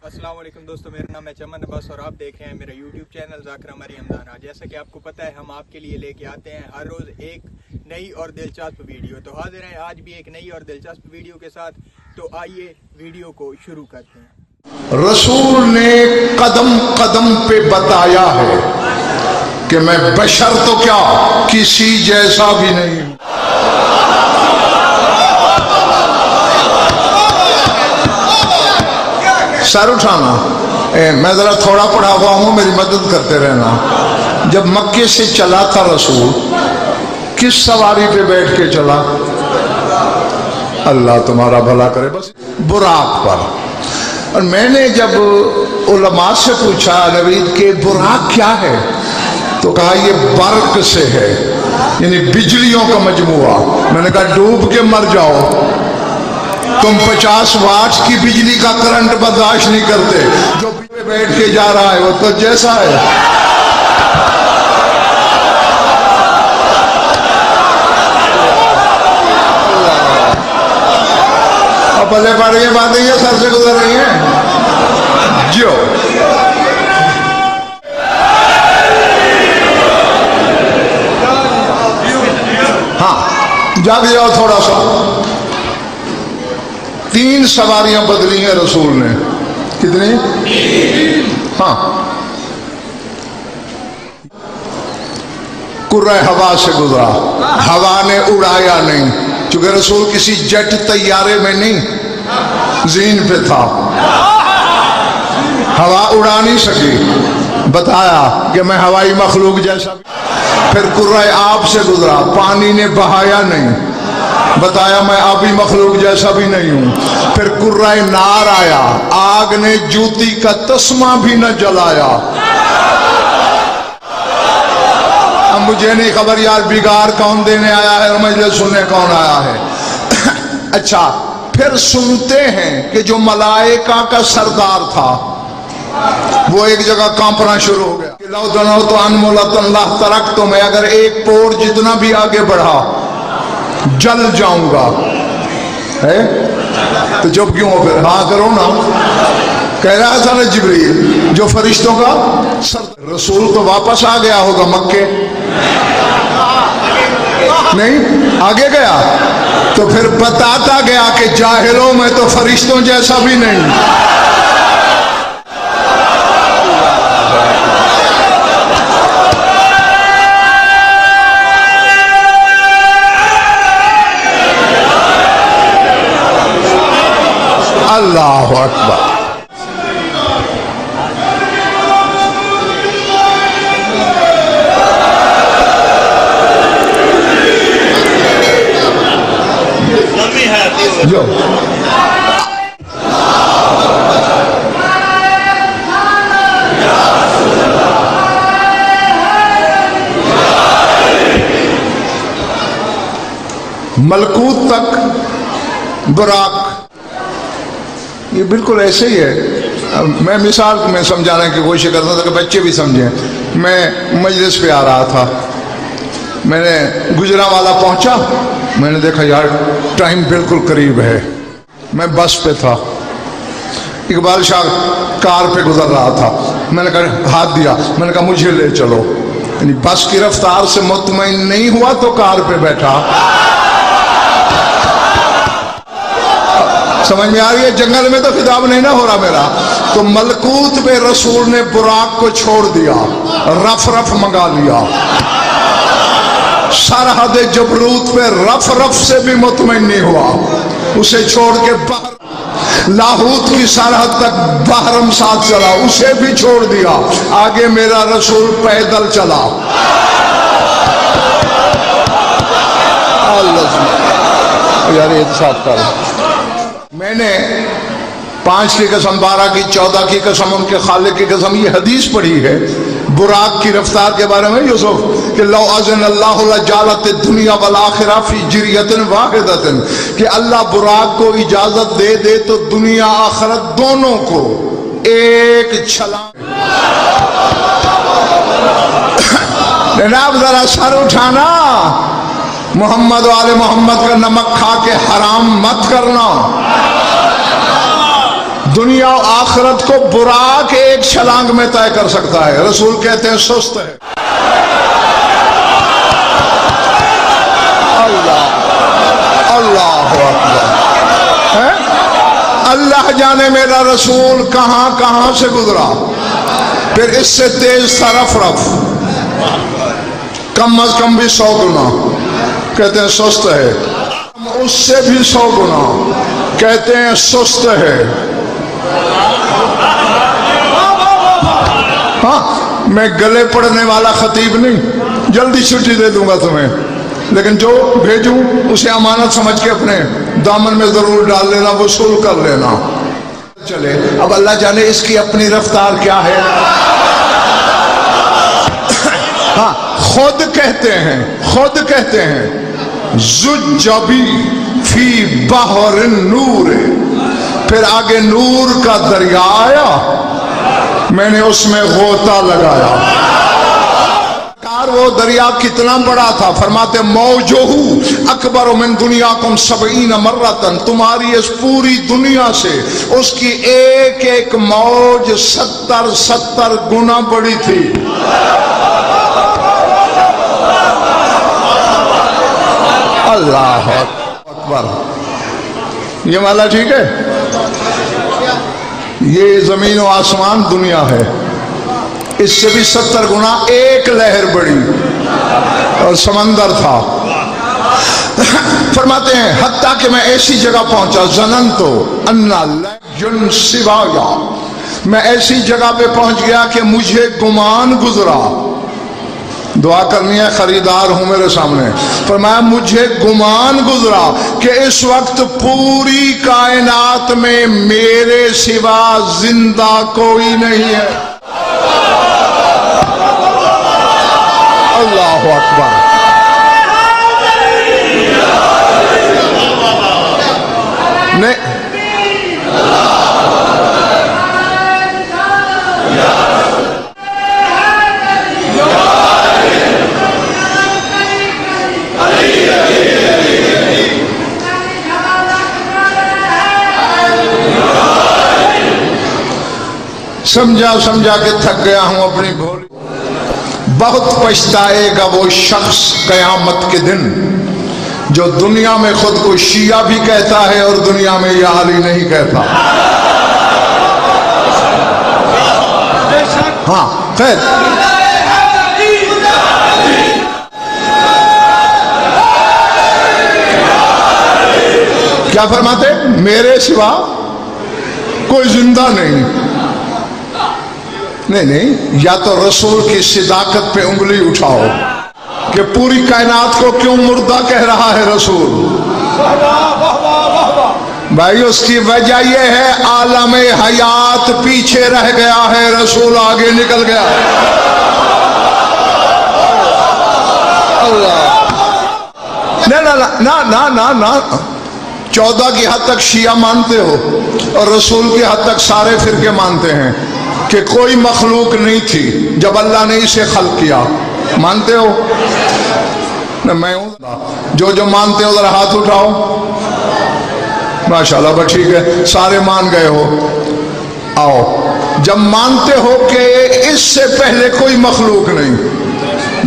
अस्सलाम वालेकुम दोस्तों, मेरा नाम है चमन अब्बास और आप देख रहे हैं मेरा यूट्यूब चैनल ज़ाकिर मरी हमदाना। जैसा कि आपको पता है हम आपके लिए लेके आते हैं हर रोज़ एक नई और दिलचस्प वीडियो। तो हाजिर हैं आज भी एक नई और दिलचस्प वीडियो के साथ। तो आइए वीडियो को शुरू करते हैं। रसूल ने कदम कदम पे बताया है कि मैं बशर तो क्या किसी जैसा भी नहीं हूं। सर उठाना, मैं जरा थोड़ा पढ़ा हुआ हूं, मेरी मदद करते रहना। जब मक्के से चला था रसूल, किस सवारी पे बैठ के चला? अल्लाह तुम्हारा भला करे, बस बुराक पर। और मैंने जब उलमा से पूछा नवीद के बुराक क्या है, तो कहा ये बर्क से है, यानी बिजलियों का मजमुआ। मैंने कहा डूब के मर जाओ, तुम 50 वाट की बिजली का करंट बर्दाश्त नहीं करते। जो पे बैठ के जा रहा है वो तो जैसा है। अब भले पड़ गई बातें ये सर से गुजर रही हैं जो। हाँ जाग जाओ थोड़ा सा। 3 सवारियां बदली हैं रसूल ने। कितनी? हाँ, कुर्रा हवा से गुजरा, हवा ने उड़ाया नहीं, क्योंकि रसूल किसी जेट तैयारे में नहीं, ज़ीन पे था, हवा उड़ा नहीं सकी। बताया कि मैं हवाई मखलूक जैसा। फिर कुर्रा आब से गुजरा, पानी ने बहाया नहीं, बताया मैं आबी मखलूक जैसा भी नहीं हूं। फिर कुर्रा नार आया, आग ने जूती का तस्मा भी न जलाया। अब मुझे नहीं खबर यार बिगाड़ कौन देने आया है और मजलिस सुनने कौन आया है। अच्छा, फिर सुनते हैं कि जो मलाइका का सरदार था वो एक जगह कांपना शुरू हो गया। तो अनमोलतल्लाह तरक, तो मैं अगर एक पोर जितना भी आगे बढ़ा जल जाऊंगा। है तो चुप क्यों हो फिर? हाँ करो ना। कह रहा था ना जिब्रील जो फरिश्तों का सर। रसूल तो वापस आ गया होगा मक्के, नहीं आगे गया, तो फिर बताता गया कि जाहिलों में तो फरिश्तों जैसा भी नहीं। अल्लाह अकबर। जो मलकूत तक बुराक, ये बिल्कुल ऐसे ही है। मैं मिसाल में समझाने की कोशिश करता था कि बच्चे भी समझें। मैं मजलिस पे आ रहा था, मैंने गुजरांवाला पहुंचा, मैंने देखा यार टाइम बिल्कुल करीब है। मैं बस पे था, इकबाल शाह कार पे गुजर रहा था, मैंने कहा हाथ दिया, मैंने कहा मुझे ले चलो। यानी बस की रफ्तार से मुतमईन नहीं हुआ तो कार पे बैठा। समझ में आ रही है? जंगल में तो खिताब नहीं ना हो रहा मेरा। तो मलकूत पे रसूल ने बुराक को छोड़ दिया, रफ रफ मंगा लिया। सरहद जबरूत पे रफ रफ से भी मुतमईन नहीं हुआ, उसे छोड़ के बाहर लाहौत की सरहद तक बहरम साथ चला, उसे भी छोड़ दिया। आगे मेरा रसूल पैदल चला। यार ये तो साफ कर। मैंने 5 की कसम, 12 की, 14 की कसम, उनके खालिक की कसम, ये हदीस पढ़ी है बुराक की रफ्तार के बारे में यूसुफ कि लौ अज़न अल्लाहु लजालत दुनिया वल आखिरा फी जिरियतिन वाहिदतिन, कि अल्लाह बुराक को इजाजत दे दे तो दुनिया आखिरत दोनों को एक छलांग। जनाब जरा सर उठाना, मोहम्मद वाले मोहम्मद का नमक खा के हराम मत करना। دنیا و آخرت کو براق ایک چھلانگ میں طے کر سکتا ہے. رسول کہتے ہیں سست ہے. اللہ اکبر. اللہ جانے میرا رسول کہاں کہاں سے گزرا. پھر اس سے تیز تھا رف رف، کم از کم بھی 100 گنا. کہتے ہیں سست ہے. اس سے بھی 100 گنا. کہتے ہیں سست ہے. ہاں میں گلے پڑنے والا خطیب نہیں، جلدی چھٹی دے دوں گا تمہیں، لیکن جو بھیجوں اسے امانت سمجھ کے اپنے دامن میں ضرور ڈال لینا، وصول کر لینا. چلے اب اللہ جانے اس کی اپنی رفتار کیا ہے. ہاں خود کہتے ہیں زجبی فی بحر النور. پھر آگے نور کا دریا آیا، میں نے اس میں غوطہ لگایا. وہ دریا کتنا بڑا تھا؟ فرماتے موجہو اکبر من دنیاکم 70 مرتن. تمہاری اس پوری دنیا سے اس کی ایک ایک موج 70 گنا بڑی تھی. اللہ اکبر. یہ والا ٹھیک ہے. یہ زمین و آسمان دنیا ہے، اس سے بھی 70 گنا ایک لہر بڑی اور سمندر تھا. فرماتے ہیں حتیٰ کہ میں ایسی جگہ پہنچا ظننتو ان لن سوایا. میں ایسی جگہ پہ پہنچ گیا کہ مجھے گمان گزرا. دعا کرنی ہے، خریدار ہوں میرے سامنے. فرمایا مجھے گمان گزرا کہ اس وقت پوری کائنات میں میرے سوا زندہ کوئی نہیں ہے. اللہ اکبر. نہیں سمجھا کہ تھک گیا ہوں اپنی بھولی. بہت پچھتائے گا وہ شخص قیامت کے دن جو دنیا میں خود کو شیعہ بھی کہتا ہے اور دنیا میں یا علی نہیں کہتا. ہاں خیر. کیا فرماتے؟ میرے سوا کوئی زندہ نہیں. نہیں، یا تو رسول کی صداقت پہ انگلی اٹھاؤ کہ پوری کائنات کو کیوں مردہ کہہ رہا ہے رسول. بھائی اس کی وجہ یہ ہے عالم حیات پیچھے رہ گیا ہے، رسول آگے نکل گیا. نہ 14 کی حد تک شیعہ مانتے ہو اور رسول کی حد تک سارے فرقے مانتے ہیں کہ کوئی مخلوق نہیں تھی جب اللہ نے اسے خلق کیا. مانتے ہو؟ میں ہوں. جو مانتے ہو ذرا ہاتھ اٹھاؤ. ماشاءاللہ بس ٹھیک ہے، سارے مان گئے ہو. آؤ جب مانتے ہو کہ اس سے پہلے کوئی مخلوق نہیں،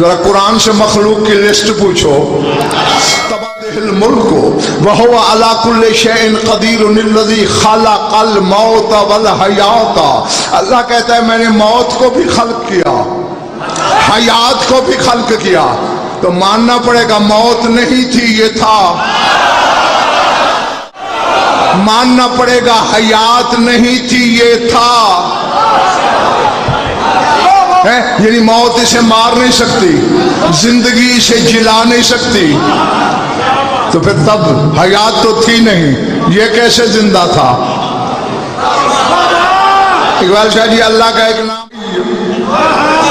ذرا قرآن سے مخلوق کی لسٹ پوچھو. الملک وهو على كل شيء قدير الذي خلق الموت والحیات. اللہ کہتا ہے میں نے موت کو بھی خلق کیا، حیات کو بھی خلق کیا. تو ماننا پڑے گا موت نہیں تھی، یہ تھا. ماننا پڑے گا حیات نہیں تھی، یہ تھا. یعنی موت اسے مار نہیں سکتی، زندگی اسے جلا نہیں سکتی. تو پھر تب حیات تو تھی نہیں، یہ کیسے زندہ تھا؟ اقبال شاہ جی اللہ کا ایک نام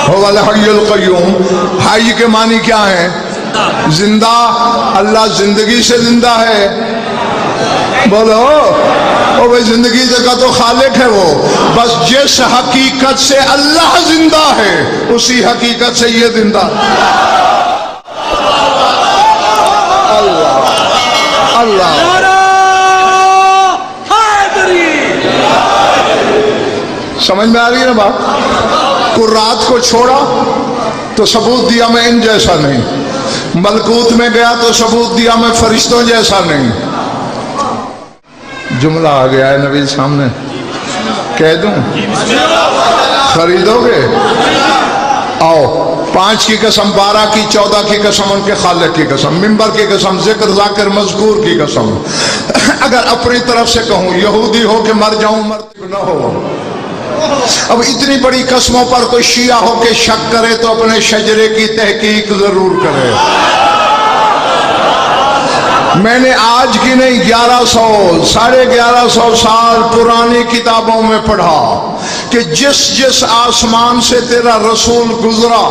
هو الحی القیوم. حی کے معنی کیا ہے؟ زندہ. اللہ زندگی سے زندہ ہے. بولو او بھائی زندگی کا تو خالق ہے وہ. بس جس حقیقت سے اللہ زندہ ہے اسی حقیقت سے یہ زندہ. اللہ समझ में आ रही है ना बात? कुर्रात को छोड़ा तो सबूत दिया मैं इन जैसा नहीं, मलकूत में गया तो सबूत दिया मैं फरिश्तों जैसा नहीं। जुमला आ गया है नबी सामने, कह दूं? खरीदोगे? आओ, 5 की कसम, 12 की, 14 की कसम, उनके खालिक की कसम, मिंबर की कसम, जिक्र जाकिर मजकूर की कसम। अगर अपनी तरफ से कहूं यहूदी हो के मर जाऊं, मरते न हो। अब इतनी बड़ी कसमों पर कोई शिया हो के शक करे तो अपने शजरे की तहकीक जरूर करे। मैंने आज की नहीं 1100 1150 साल पुरानी किताबों में पढ़ा कि जिस जिस आसमान से तेरा रसूल गुजरा,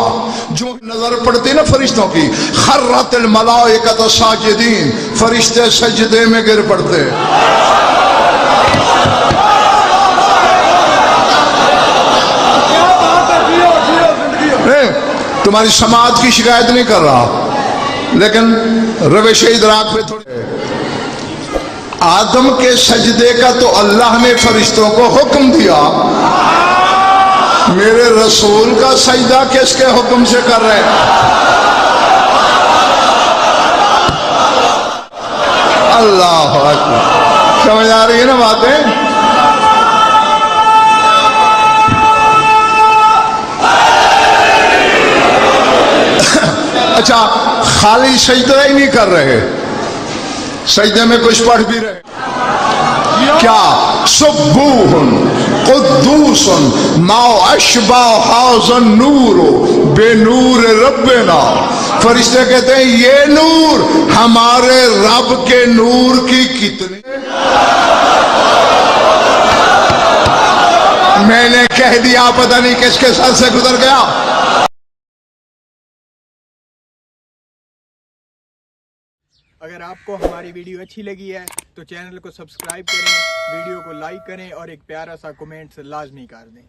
जो नजर पड़ती ना फरिश्तों की, खर्रतल मलाइकत साजिदीन, फरिश्ते सजदे में गिर पड़ते। तुम्हारी समाज की शिकायत नहीं कर रहा, लेकिन रवेश इदराक पे थोड़ी। आदम के सजदे का तो अल्लाह ने फरिश्तों को हुक्म दिया, मेरे रसूल का सजदा किसके हुक्म से कर रहे हैं? अल्लाह अकबर। समझ आ रही है ना बातें? अच्छा, खाली सजदा ही नहीं कर रहे, सजदे में कुछ पढ़ भी रहे। क्या? सुब्बूहुन कुद्दूसन माओ अशबा हाज़न नूरो बेनूर रब्बना। फरिश्ते कहते हैं ये नूर हमारे रब के नूर की कितनी। मैंने कह दिया, पता नहीं किसके सर से गुजर गया। अगर आपको हमारी वीडियो अच्छी लगी है तो चैनल को सब्सक्राइब करें, वीडियो को लाइक करें और एक प्यारा सा कमेंट लाजमी कर दें।